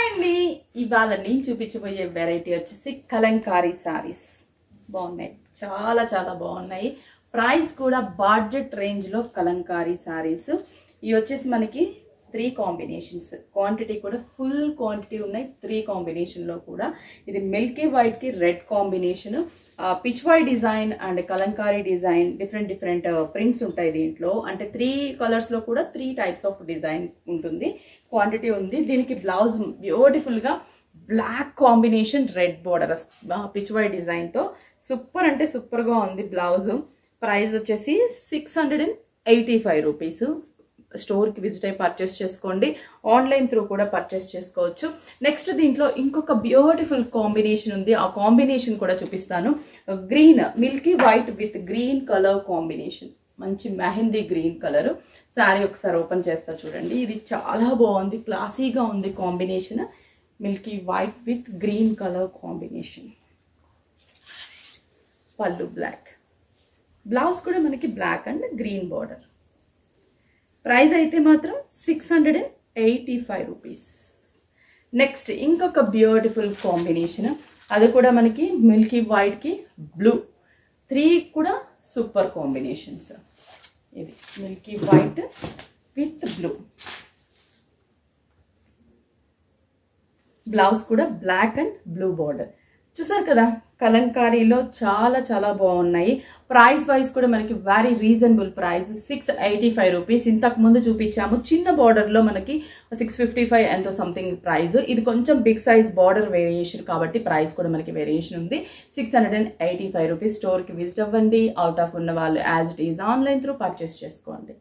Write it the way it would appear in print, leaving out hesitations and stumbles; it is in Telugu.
అండి ఇవాళ నేను చూపించబోయే వెరైటీ వచ్చేసి కలంకారీ సారీస్ బాగున్నాయి చాలా చాలా బాగున్నాయి ప్రైస్ కూడా బడ్జెట్ రేంజ్ లో కలంకారీ సారీస్ ఇవి వచ్చేసి మనకి 3 కాంబినేషన్స్ క్వాంటిటీ కూడా ఫుల్ క్వాంటిటీ ఉన్నాయి 3 కాంబినేషన్ లో కూడా ఇది మిల్కీ వైట్ కి red combination Pichwai design and Kalamkari design different prints ఉంటాయి దీంట్లో అంటే 3 కలర్స్ లో కూడా 3 టైప్స్ ఆఫ్ డిజైన్ ఉంటుంది క్వాంటిటీ ఉంది దీనికి బ్లౌజ్ బ్యూటిఫుల్ గా black combination red border Pichwai design తో సూపర్ అంటే సూపర్ గా ఉంది బ్లౌజ్ ప్రైస్ వచ్చేసి 685 రూపీస్ స్టోర్ కి విజిట్ అయ్యి పర్చేస్ చేసుకోండి ఆన్లైన్ త్రూ కూడా పర్చేస్ చేసుకోవచ్చు నెక్స్ట్ దీంట్లో ఇంకొక బ్యూటిఫుల్ కాంబినేషన్ ఉంది ఆ కాంబినేషన్ కూడా చూపిస్తాను green milky white with green colour combination మంచి మెహందీ గ్రీన్ కలర్ సారీ ఒకసారి ఓపెన్ చేస్తా చూడండి ఇది చాలా బాగుంది క్లాసీగా ఉంది combination milky white with green colour combination pallu black blouse కూడా మనకి black and green border price అయితే మాత్రం 685 రూపీస్ నెక్స్ట్ ఇంకొక బ్యూటిఫుల్ కాంబినేషన్ అది కూడా మనకి మిల్కీ వైట్ కి బ్లూ 3 కూడా సూపర్ కాంబినేషన్స్ ఇది milky white with blue blouse కూడా బ్లాక్ అండ్ బ్లూ బార్డర్ చూసారు కదా కలంకారీలో చాలా చాలా బాగున్నాయి ప్రైస్ వైజ్ కూడా మనకి వెరీ రీజనబుల్ ప్రైస్ 685 రూపీస్ ఇంతకు ముందు చూపించాము చిన్న బార్డర్ లో మనకి 655 ఎంతో సంథింగ్ ప్రైస్ ఇది కొంచెం బిగ్ సైజ్ బార్డర్ వేరియేషన్ కాబట్టి ప్రైస్ కూడా మనకి వేరియేషన్ ఉంది 685 రూపీస్ స్టోర్ కి విజిట్ అవ్వండి అవుట్ ఆఫ్ ఉన్న వాళ్ళు as it is online through purchase చేసుకోండి